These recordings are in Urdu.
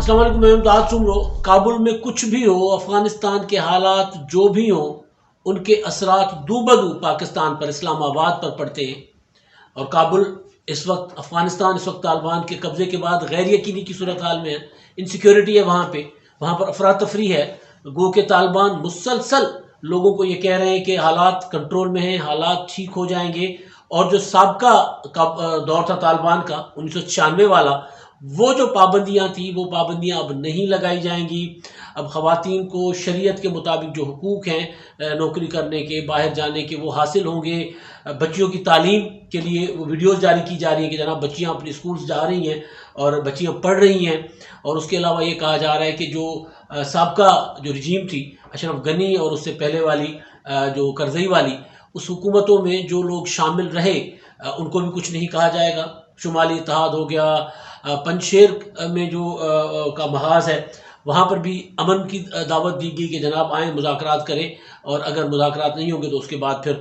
السلام علیکم، میں امداد سن رہا ہوں۔ کابل میں کچھ بھی ہو، افغانستان کے حالات جو بھی ہوں، ان کے اثرات دو بدو پاکستان پر، اسلام آباد پر پڑتے ہیں۔ اور کابل اس وقت، افغانستان اس وقت طالبان کے قبضے کے بعد غیر یقینی کی صورتحال میں ہے، انسیکیورٹی ہے وہاں پر افراتفری ہے۔ گو کہ طالبان مسلسل لوگوں کو یہ کہہ رہے ہیں کہ حالات کنٹرول میں ہیں، حالات ٹھیک ہو جائیں گے، اور جو سابقہ دور تھا طالبان کا 1996 والا، وہ جو پابندیاں تھیں وہ پابندیاں اب نہیں لگائی جائیں گی۔ اب خواتین کو شریعت کے مطابق جو حقوق ہیں نوکری کرنے کے، باہر جانے کے، وہ حاصل ہوں گے۔ بچیوں کی تعلیم کے لیے وہ ویڈیوز جاری کی جا رہی ہیں کہ جناب بچیاں اپنے اسکولز جا رہی ہیں اور بچیاں پڑھ رہی ہیں۔ اور اس کے علاوہ یہ کہا جا رہا ہے کہ جو سابقہ جو رجیم تھی اشرف غنی اور اس سے پہلے والی جو کرزئی والی، اس حکومتوں میں جو لوگ شامل رہے ان کو بھی کچھ نہیں کہا جائے گا۔ شمالی اتحاد ہو گیا، پنجشیر میں جو کا محاذ ہے وہاں پر بھی امن کی دعوت دی گئی کہ جناب آئیں مذاکرات کریں، اور اگر مذاکرات نہیں ہوں گے تو اس کے بعد پھر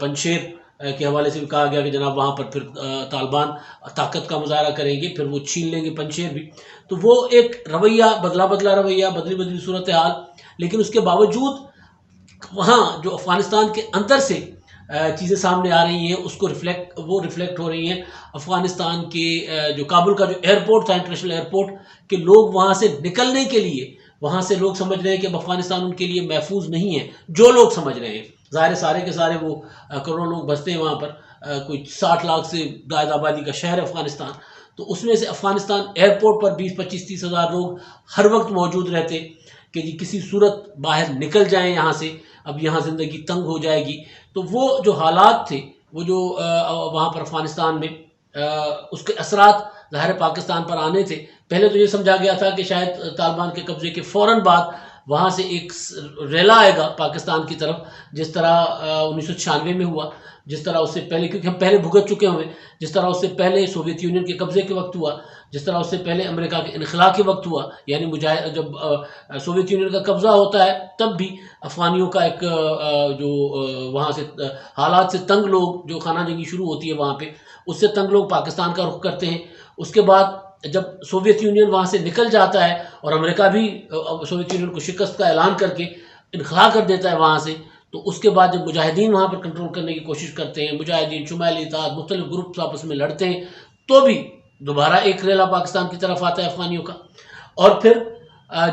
پنجشیر کے حوالے سے بھی کہا گیا کہ جناب وہاں پر پھر طالبان طاقت کا مظاہرہ کریں گے، پھر وہ چھین لیں گے پنجشیر بھی۔ تو وہ ایک رویہ بدلا رویہ، بدلی صورتحال، لیکن اس کے باوجود وہاں جو افغانستان کے اندر سے چیزیں سامنے آ رہی ہیں اس کو ریفلیکٹ ہو رہی ہیں۔ افغانستان کے جو کابل کا جو ایئرپورٹ تھا، انٹرنیشنل ایئرپورٹ، کہ لوگ وہاں سے نکلنے کے لیے، وہاں سے لوگ سمجھ رہے ہیں کہ افغانستان ان کے لیے محفوظ نہیں ہے، جو لوگ سمجھ رہے ہیں۔ ظاہر سارے کے سارے وہ کروڑوں لوگ بستے ہیں وہاں پر، کوئی 60 لاکھ سے زائد آبادی کا شہر ہے افغانستان، تو اس میں سے افغانستان ایئرپورٹ پر 20-25-30 ہزار لوگ ہر وقت موجود رہتے کہ جی کسی صورت باہر نکل جائیں یہاں سے، اب یہاں زندگی تنگ ہو جائے گی۔ تو وہ جو حالات تھے، وہ جو وہاں پر افغانستان میں اس کے اثرات ظاہر پاکستان پر آنے تھے۔ پہلے تو یہ سمجھا گیا تھا کہ شاید طالبان کے قبضے کے فوراً بعد وہاں سے ایک ریلا آئے گا پاکستان کی طرف، جس طرح 1996 میں ہوا، جس طرح اس سے پہلے، کیونکہ ہم پہلے بھگت چکے ہوئے، جس طرح اس سے پہلے سوویت یونین کے قبضے کے وقت ہوا، جس طرح اس سے پہلے امریکہ کے انخلاء کے وقت ہوا۔ یعنی جب سوویت یونین کا قبضہ ہوتا ہے تب بھی افغانیوں کا ایک جو وہاں سے حالات سے تنگ لوگ، جو خانہ جنگی شروع ہوتی ہے وہاں پہ، اس سے تنگ لوگ پاکستان کا رخ کرتے ہیں۔ اس کے بعد جب سوویت یونین وہاں سے نکل جاتا ہے اور امریکہ بھی سوویت یونین کو شکست کا اعلان کر کے انخلاء کر دیتا ہے وہاں سے، تو اس کے بعد جب مجاہدین وہاں پر کنٹرول کرنے کی کوشش کرتے ہیں، مجاہدین، شمالی اتحاد، مختلف گروپس آپس میں لڑتے ہیں، تو بھی دوبارہ ایک ریلا پاکستان کی طرف آتا ہے افغانیوں کا۔ اور پھر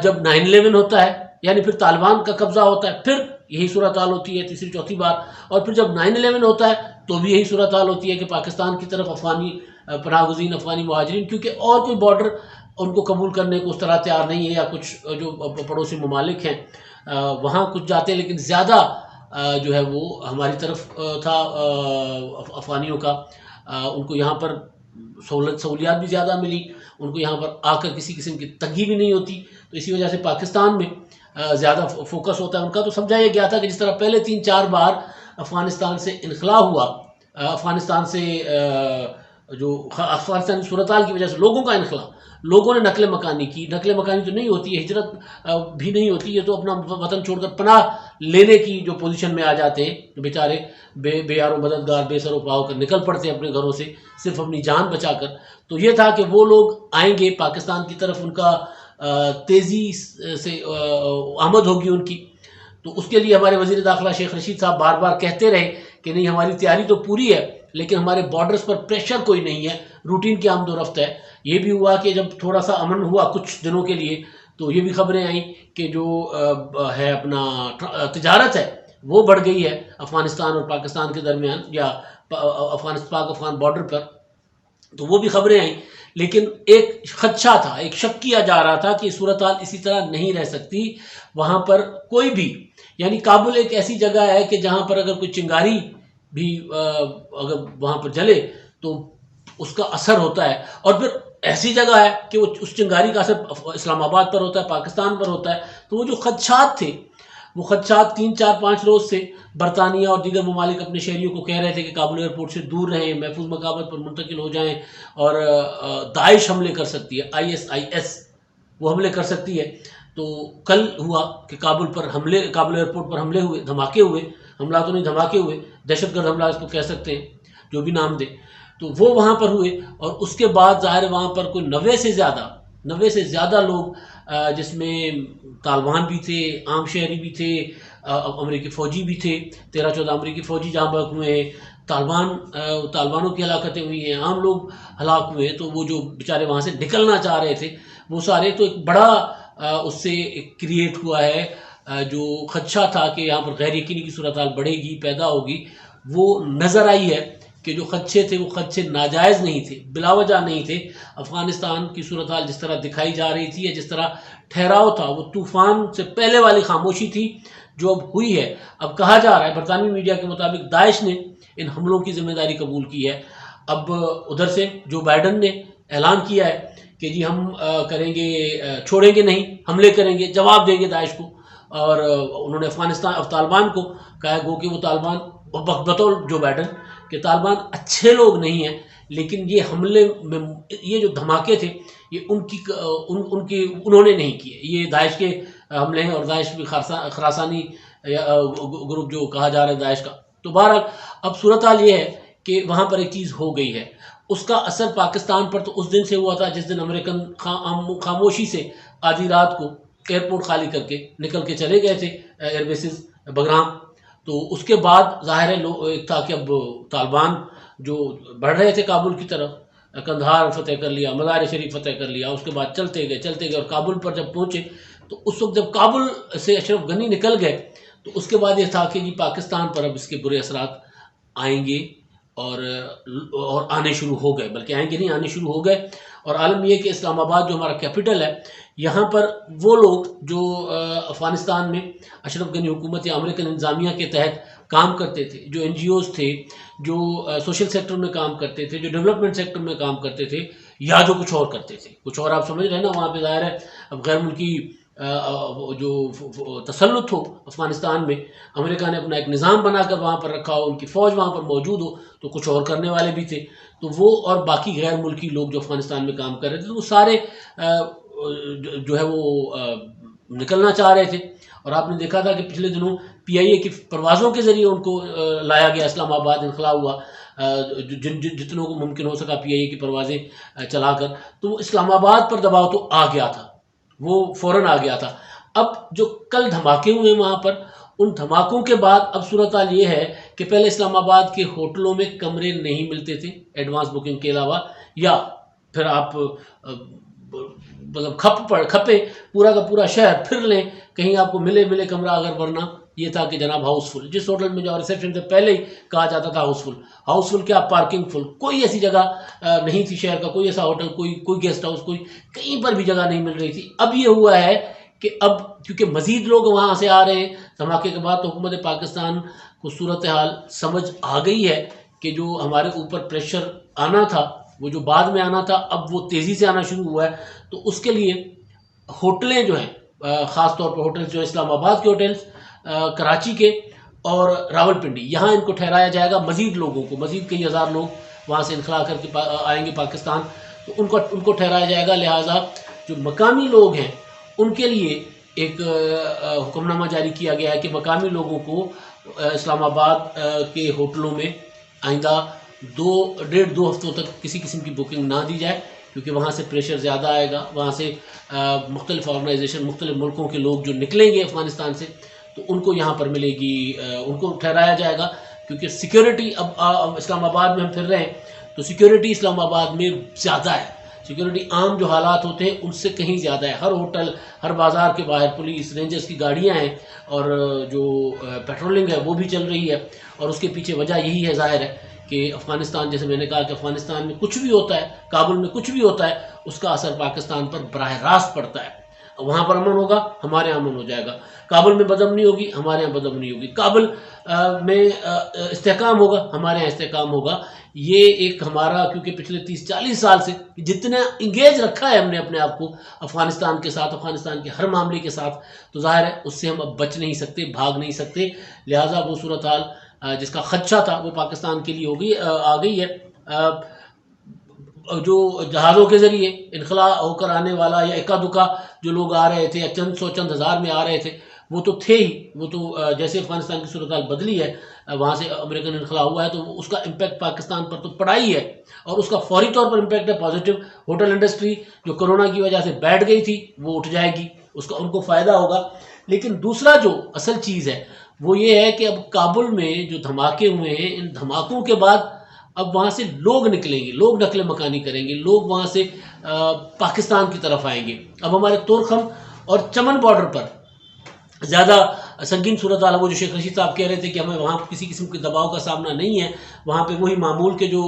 جب 9/11 ہوتا ہے، یعنی پھر طالبان کا قبضہ ہوتا ہے، پھر یہی صورتحال ہوتی ہے تیسری چوتھی بار۔ اور پھر جب 9/11 ہوتا ہے تو بھی یہی صورتحال ہوتی ہے کہ پاکستان کی طرف افغانی پناہ گزین، افغانی مہاجرین، کیونکہ اور کوئی بارڈر ان کو قبول کرنے کو اس طرح تیار نہیں ہے، یا کچھ جو پڑوسی ممالک ہیں وہاں کچھ جاتے ہیں، لیکن زیادہ جو ہے وہ ہماری طرف تھا افغانیوں کا۔ ان کو یہاں پر سہولیات بھی زیادہ ملی، ان کو یہاں پر آ کر کسی قسم کی تنگی بھی نہیں ہوتی، تو اسی وجہ سے پاکستان میں زیادہ فوکس ہوتا ہے ان کا۔ تو سمجھا یہ گیا تھا کہ جس طرح پہلے 3-4 بار افغانستان سے انخلاء ہوا، افغانستان سے جو افغانستان کی صورتحال کی وجہ سے لوگوں کا انخلاء، لوگوں نے نقل مکانی کی، نقل مکانی تو نہیں ہوتی ہے، ہجرت بھی نہیں ہوتی، یہ تو اپنا وطن چھوڑ کر پناہ لینے کی جو پوزیشن میں آ جاتے ہیں بیچارے، بے یار و مددگار، بے سر و پاؤ کر نکل پڑتے ہیں اپنے گھروں سے صرف اپنی جان بچا کر۔ تو یہ تھا کہ وہ لوگ آئیں گے پاکستان کی طرف، ان کا تیزی سے آمد ہوگی ان کی۔ تو اس کے لیے ہمارے وزیر داخلہ شیخ رشید صاحب بار بار کہتے رہے کہ نہیں، ہماری تیاری تو پوری ہے لیکن ہمارے بارڈرز پر پریشر کوئی نہیں ہے، روٹین کی آمد و رفت ہے۔ یہ بھی ہوا کہ جب تھوڑا سا امن ہوا کچھ دنوں کے لیے، تو یہ بھی خبریں آئیں کہ جو ہے اپنا تجارت ہے وہ بڑھ گئی ہے افغانستان اور پاکستان کے درمیان، یا پاک افغان بارڈر پر، تو وہ بھی خبریں آئیں۔ لیکن ایک خدشہ تھا، ایک شک کیا جا رہا تھا کہ صورتحال اسی طرح نہیں رہ سکتی، وہاں پر کوئی بھی، یعنی کابل ایک ایسی جگہ ہے کہ جہاں پر اگر کوئی چنگاری بھی اگر وہاں پر جلے تو اس کا اثر ہوتا ہے، اور پھر ایسی جگہ ہے کہ وہ اس چنگاری کا اثر اسلام آباد پر ہوتا ہے، پاکستان پر ہوتا ہے۔ تو وہ جو خدشات تھے، وہ خدشات 3-4-5 روز سے برطانیہ اور دیگر ممالک اپنے شہریوں کو کہہ رہے تھے کہ کابل ایئرپورٹ سے دور رہیں، محفوظ مقامات پر منتقل ہو جائیں، اور داعش حملے کر سکتی ہے، ISIS وہ حملے کر سکتی ہے۔ تو کل ہوا کہ کابل ایئرپورٹ پر حملے ہوئے، دھماکے ہوئے، حملہ تو نہیں دھماکے ہوئے، دہشت گرد حملہ اس کو کہہ سکتے ہیں، جو بھی نام دے، تو وہ وہاں پر ہوئے۔ اور اس کے بعد ظاہر وہاں پر کوئی 90 سے زیادہ 90 سے زیادہ لوگ جس میں طالبان بھی تھے، عام شہری بھی تھے، امریکی فوجی بھی تھے، 13-14 امریکی فوجی جہاں بحق ہوئے ہیں، طالبانوں کی ہلاکتیں ہوئی ہیں، عام لوگ ہلاک ہوئے ہیں۔ تو وہ جو بیچارے وہاں سے نکلنا چاہ رہے تھے وہ سارے، تو ایک بڑا اس سے کریٹ ہوا ہے جو خدشہ تھا کہ یہاں پر غیر یقینی کی صورتحال بڑھے گی، پیدا ہوگی، وہ نظر آئی ہے کہ جو خدشے تھے وہ خدشے ناجائز نہیں تھے، بلا وجہ نہیں تھے۔ افغانستان کی صورتحال جس طرح دکھائی جا رہی تھی یا جس طرح ٹھہراؤ تھا، وہ طوفان سے پہلے والی خاموشی تھی جو اب ہوئی ہے۔ اب کہا جا رہا ہے برطانوی میڈیا کے مطابق داعش نے ان حملوں کی ذمہ داری قبول کی ہے۔ اب ادھر سے جو بائیڈن نے اعلان کیا ہے کہ جی ہم کریں گے، چھوڑیں گے نہیں، حملے کریں گے، جواب دیں گے داعش کو، اور انہوں نے طالبان کو کہا ہے، گو کہ وہ طالبان بطور جو بائیڈن کہ طالبان اچھے لوگ نہیں ہیں، لیکن یہ حملے میں یہ جو دھماکے تھے یہ انہوں نے نہیں کیے، یہ داعش کے حملے ہیں، اور داعش بھی خراسانی گروپ جو کہا جا رہا ہے داعش کا۔ تو بہرحال اب صورتحال یہ ہے کہ وہاں پر ایک چیز ہو گئی ہے، اس کا اثر پاکستان پر تو اس دن سے ہوا تھا جس دن امریکن خاموشی سے آدھی رات کو ایئرپورٹ خالی کر کے نکل کے چلے گئے تھے ایئر بیسز بگرام۔ تو اس کے بعد ظاہر ہے ایک تھا کہ اب طالبان جو بڑھ رہے تھے کابل کی طرف، قندھار فتح کر لیا، مزار شریف فتح کر لیا، اس کے بعد چلتے گئے اور کابل پر جب پہنچے تو اس وقت جب کابل سے اشرف غنی نکل گئے تو اس کے بعد یہ تھا کہ جی پاکستان پر اب اس کے برے اثرات آئیں گے، اور آنے شروع ہو گئے، بلکہ آئیں گے نہیں، آنے شروع ہو گئے۔ اور عالم یہ کہ اسلام آباد جو ہمارا کیپٹل ہے، یہاں پر وہ لوگ جو افغانستان میں اشرف غنی حکومت یا امریکن انتظامیہ کے تحت کام کرتے تھے، جو این جی اوز تھے، جو سوشل سیکٹر میں کام کرتے تھے، جو ڈیولپمنٹ سیکٹر میں کام کرتے تھے، یا جو کچھ اور کرتے تھے، کچھ اور آپ سمجھ رہے ہیں نا، وہاں پہ ظاہر ہے اب غیر ملکی جو تسلط ہو افغانستان میں، امریکہ نے اپنا ایک نظام بنا کر وہاں پر رکھا ہو، ان کی فوج وہاں پر موجود ہو، تو کچھ اور کرنے والے بھی تھے۔ تو وہ اور باقی غیر ملکی لوگ جو افغانستان میں کام کر رہے تھے، تو وہ سارے جو ہے وہ نکلنا چاہ رہے تھے۔ اور آپ نے دیکھا تھا کہ پچھلے دنوں پی آئی اے کی پروازوں کے ذریعے ان کو لایا گیا اسلام آباد، انخلا ہوا، جتنوں کو ممکن ہو سکا پی آئی اے کی پروازیں چلا کر، تو اسلام آباد پر دباؤ تو آ گیا تھا، وہ فوراً آ گیا تھا۔ اب جو کل دھماکے ہوئے وہاں پر، ان دھماکوں کے بعد اب صورتحال یہ ہے کہ پہلے اسلام آباد کے ہوٹلوں میں کمرے نہیں ملتے تھے ایڈوانس بکنگ کے علاوہ، یا پھر آپ مطلب کھپے پورا کا پورا شہر پھر لیں، کہیں آپ کو ملے کمرہ، اگر ورنہ یہ تھا کہ جناب ہاؤس فل، جس ہوٹل میں جو ریسیپشن سے پہلے ہی کہا جاتا تھا ہاؤس فل کیا پارکنگ فل، کوئی ایسی جگہ نہیں تھی شہر کا، کوئی ایسا ہوٹل، کوئی گیسٹ ہاؤس، کوئی کہیں پر بھی جگہ نہیں مل رہی تھی۔ اب یہ ہوا ہے کہ اب کیونکہ مزید لوگ وہاں سے آ رہے ہیں دھماکے کے بعد، تو حکومت پاکستان کو صورتحال سمجھ آ گئی ہے کہ جو ہمارے اوپر پریشر آنا تھا، وہ جو بعد میں آنا تھا، اب وہ تیزی سے آنا شروع ہوا ہے۔ تو اس کے لیے ہوٹلیں جو ہیں، خاص طور پر ہوٹلز جو اسلام آباد کے ہوٹلز، کراچی کے اور راول پنڈی، یہاں ان کو ٹھہرایا جائے گا، مزید لوگوں کو، مزید کئی ہزار لوگ وہاں سے انخلا کر کے آئیں گے پاکستان، تو ان کو ٹھہرایا جائے گا۔ لہٰذا جو مقامی لوگ ہیں ان کے لیے ایک حکم نامہ جاری کیا گیا ہے کہ مقامی لوگوں کو اسلام آباد کے ہوٹلوں میں آئندہ 1.5-2 ہفتوں تک کسی قسم کی بکنگ نہ دی جائے، کیونکہ وہاں سے پریشر زیادہ آئے گا، وہاں سے مختلف آرگنائزیشن، مختلف ملکوں کے لوگ جو نکلیں گے افغانستان سے، تو ان کو یہاں پر ملے گی، ان کو ٹھہرایا جائے گا، کیونکہ سیکیورٹی اب اسلام آباد میں ہم پھر رہے ہیں تو سیکیورٹی اسلام آباد میں زیادہ ہے، سیکیورٹی عام جو حالات ہوتے ہیں ان سے کہیں زیادہ ہے۔ ہر ہوٹل، ہر بازار کے باہر پولیس رینجرز کی گاڑیاں ہیں، اور جو پیٹرولنگ ہے وہ بھی چل رہی ہے، اور اس کے پیچھے وجہ یہی ہے ظاہر ہے کہ افغانستان، جیسے میں نے کہا کہ افغانستان میں کچھ بھی ہوتا ہے، کابل میں کچھ بھی ہوتا ہے، اس کا اثر پاکستان پر براہ راست پڑتا ہے۔ وہاں پر امن ہوگا، ہمارے یہاں امن ہو جائے گا، کابل میں بدامنی ہوگی، ہمارے یہاں بدامنی ہوگی، کابل میں استحکام ہوگا، ہمارے یہاں استحکام ہوگا۔ یہ ایک ہمارا، کیونکہ پچھلے 30-40 سال سے جتنا انگیج رکھا ہے ہم نے اپنے آپ کو افغانستان کے ساتھ، افغانستان کے ہر معاملے کے ساتھ، تو ظاہر ہے اس سے ہم اب بچ نہیں سکتے، بھاگ نہیں سکتے۔ لہٰذا وہ صورتحال جس کا خدشہ تھا وہ پاکستان کے لیے آ گئی ہے۔ جو جہازوں کے ذریعے انخلا ہو کر آنے والا، یا اکا دکا جو لوگ آ رہے تھے، یا چند ہزار میں آ رہے تھے، وہ تو تھے ہی، وہ تو جیسے افغانستان کی صورتحال بدلی ہے، وہاں سے امریکن انخلا ہوا ہے، تو اس کا امپیکٹ پاکستان پر تو پڑا ہی ہے، اور اس کا فوری طور پر امپیکٹ ہے پازیٹیو۔ ہوٹل انڈسٹری جو کرونا کی وجہ سے بیٹھ گئی تھی وہ اٹھ جائے گی، اس کا ان کو فائدہ ہوگا۔ لیکن دوسرا جو اصل چیز ہے وہ یہ ہے کہ اب کابل میں جو دھماکے ہوئے ہیں، ان دھماکوں کے بعد اب وہاں سے لوگ نکلیں گے، لوگ نقل مکانی کریں گے، لوگ وہاں سے پاکستان کی طرف آئیں گے۔ اب ہمارے تورخم اور چمن بارڈر پر زیادہ سنگین صورتحال ہے، وہ جو شیخ رشید صاحب کہہ رہے تھے کہ ہمیں وہاں کسی قسم کے دباؤ کا سامنا نہیں ہے، وہاں پہ وہی معمول کے جو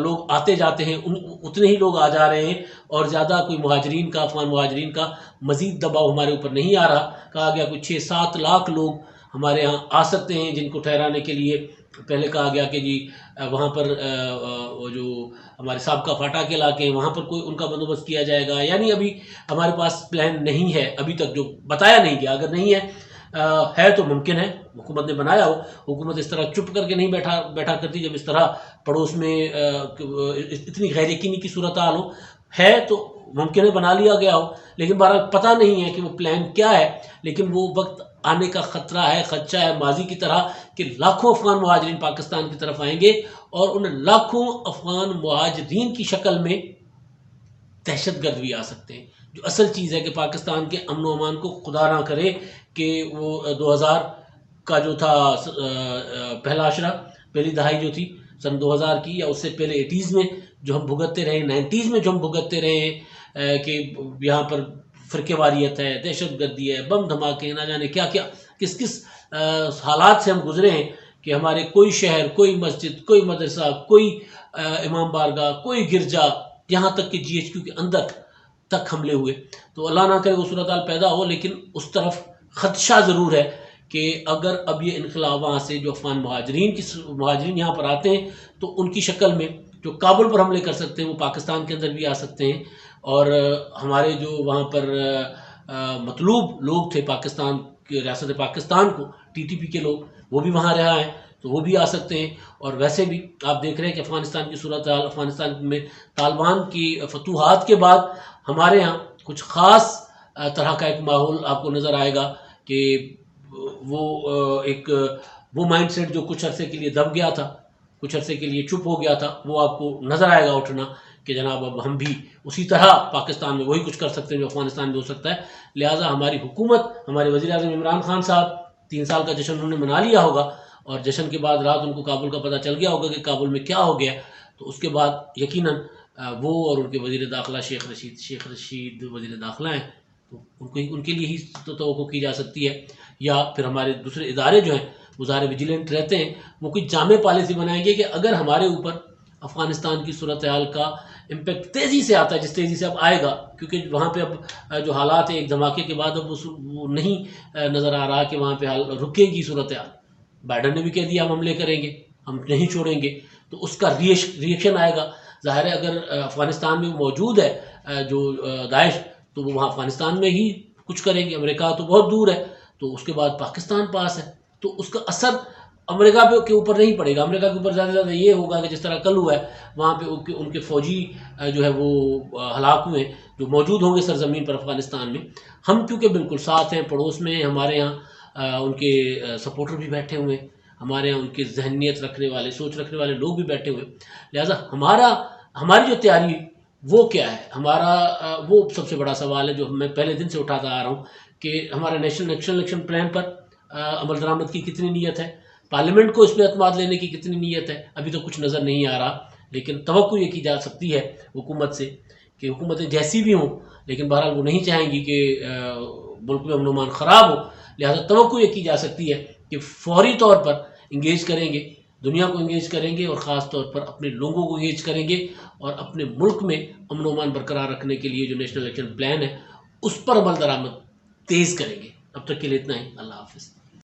لوگ آتے جاتے ہیں اتنے ہی لوگ آ جا رہے ہیں، اور زیادہ کوئی مہاجرین کا، افغان مہاجرین کا مزید دباؤ ہمارے اوپر نہیں آ رہا۔ کہا گیا کوئی 6-7 لاکھ لوگ ہمارے ہاں آ سکتے ہیں، جن کو ٹھہرانے کے لیے پہلے کہا گیا کہ جی وہاں پر وہ جو ہمارے سابقہ فاٹا کے علاقے ہیں وہاں پر کوئی ان کا بندوبست کیا جائے گا، یعنی ابھی ہمارے پاس پلان نہیں ہے ابھی تک، جو بتایا نہیں گیا۔ اگر نہیں ہے تو ممکن ہے حکومت نے بنایا ہو، حکومت اس طرح چپ کر کے نہیں بیٹھا کرتی جب اس طرح پڑوس میں اتنی غیر یقینی کی صورتحال ہو، ہے تو ممکن ہے بنا لیا گیا ہو، لیکن بہرحال پتہ نہیں ہے کہ وہ پلان کیا ہے۔ لیکن وہ وقت آنے کا خطرہ ہے، خدشہ ہے ماضی کی طرح، کہ لاکھوں افغان مہاجرین پاکستان کی طرف آئیں گے، اور ان لاکھوں افغان مہاجرین کی شکل میں دہشت گرد بھی آ سکتے ہیں۔ جو اصل چیز ہے کہ پاکستان کے امن و امان کو خدا نہ کرے کہ وہ 2000 کا جو تھا پہلا عشرہ، پہلی دہائی جو تھی سن 2000 کی، یا اس سے پہلے 80s میں جو ہم بھگتتے رہے، 90s میں جو ہم بھگتتے رہے ہیں کہ یہاں پر فرقے واریت ہے، دہشت گردی ہے، بم دھماکے، نہ جانے کیا کیا، کس حالات سے ہم گزرے ہیں کہ ہمارے کوئی شہر، کوئی مسجد، کوئی مدرسہ، کوئی امام بارگاہ، کوئی گرجا، یہاں تک کہ GHQ کے اندر تک حملے ہوئے۔ تو اللہ نہ کرے وہ صورتحال پیدا ہو، لیکن اس طرف خدشہ ضرور ہے کہ اگر اب یہ انقلاب وہاں سے جو افغان مہاجرین یہاں پر آتے ہیں تو ان کی شکل میں جو کابل پر حملے کر سکتے ہیں وہ پاکستان کے اندر بھی آ سکتے ہیں، اور ہمارے جو وہاں پر مطلوب لوگ تھے پاکستان کے، ریاست پاکستان کو، TTP کے لوگ، وہ بھی وہاں رہا ہیں تو وہ بھی آ سکتے ہیں۔ اور ویسے بھی آپ دیکھ رہے ہیں کہ افغانستان کی صورتحال، افغانستان میں طالبان کی فتوحات کے بعد ہمارے ہاں کچھ خاص طرح کا ایک ماحول آپ کو نظر آئے گا، کہ وہ مائنڈ سیٹ جو کچھ عرصے کے لیے دب گیا تھا، کچھ عرصے کے لیے چپ ہو گیا تھا، وہ آپ کو نظر آئے گا اٹھنا، کہ جناب اب ہم بھی اسی طرح پاکستان میں وہی کچھ کر سکتے ہیں جو افغانستان میں ہو سکتا ہے۔ لہٰذا ہماری حکومت، ہمارے وزیر اعظم عمران خان صاحب 3 سال کا جشن انہوں نے منا لیا ہوگا، اور جشن کے بعد رات ان کو کابل کا پتہ چل گیا ہوگا کہ کابل میں کیا ہو گیا، تو اس کے بعد یقیناً وہ اور ان کے وزیر داخلہ شیخ رشید وزیر داخلہ ہیں، تو ان کے لیے ہی تو توقع کی جا سکتی ہے، یا پھر ہمارے دوسرے ادارے جو ہیں وہ ظاہر ویجیلنٹ رہتے ہیں، وہ کوئی جامع پالیسی بنائیں گے کہ اگر ہمارے اوپر افغانستان کی صورتحال کا امپیکٹ تیزی سے آتا ہے، جس تیزی سے اب آئے گا، کیونکہ وہاں پہ اب جو حالات ہیں ایک دھماکے کے بعد اب وہ نہیں نظر آ رہا کہ وہاں پہ رکے گی صورتحال۔ بائیڈن نے بھی کہہ دیا ہم حملے کریں گے، ہم نہیں چھوڑیں گے، تو اس کا ریئیکشن آئے گا۔ ظاہر ہے اگر افغانستان میں موجود ہے جو داعش، تو وہ وہاں افغانستان میں ہی کچھ کریں گے، امریکہ تو بہت دور ہے، تو اس کے بعد پاکستان پاس ہے، تو اس کا اثر امریکہ کے اوپر نہیں پڑے گا۔ امریکہ کے اوپر زیادہ سے زیادہ یہ ہوگا کہ جس طرح کل ہوا ہے، وہاں پہ ان کے فوجی جو ہے وہ ہلاک ہوئے، جو موجود ہوں گے سرزمین پر افغانستان میں۔ ہم کیونکہ بالکل ساتھ ہیں، پڑوس میں ہیں، ہمارے یہاں ان کے سپورٹر بھی بیٹھے ہوئے ہیں، ہمارے یہاں ان کے ذہنیت رکھنے والے، سوچ رکھنے والے لوگ بھی بیٹھے ہوئے، لہٰذا ہماری جو تیاری وہ کیا ہے، ہمارا وہ سب سے بڑا سوال ہے جو میں پہلے دن سے اٹھاتا آ رہا ہوں، کہ ہمارا نیشنل ایکشن پلان پر عمل درآمد کی کتنی نیت ہے، پارلیمنٹ کو اس پہ اعتماد لینے کی کتنی نیت ہے۔ ابھی تو کچھ نظر نہیں آ رہا، لیکن توقع یہ کی جا سکتی ہے حکومت سے کہ حکومتیں جیسی بھی ہوں، لیکن بہرحال وہ نہیں چاہیں گی کہ ملک میں امن و امان خراب ہو، لہٰذا توقع یہ کی جا سکتی ہے کہ فوری طور پر انگیج کریں گے، دنیا کو انگیج کریں گے، اور خاص طور پر اپنے لوگوں کو انگیج کریں گے، اور اپنے ملک میں امن و امان برقرار رکھنے کے لیے جو نیشنل ایکشن پلان ہے اس پر عمل درآمد تیز کریں گے۔ اب تک کے لیے اتنا ہی، اللہ حافظ۔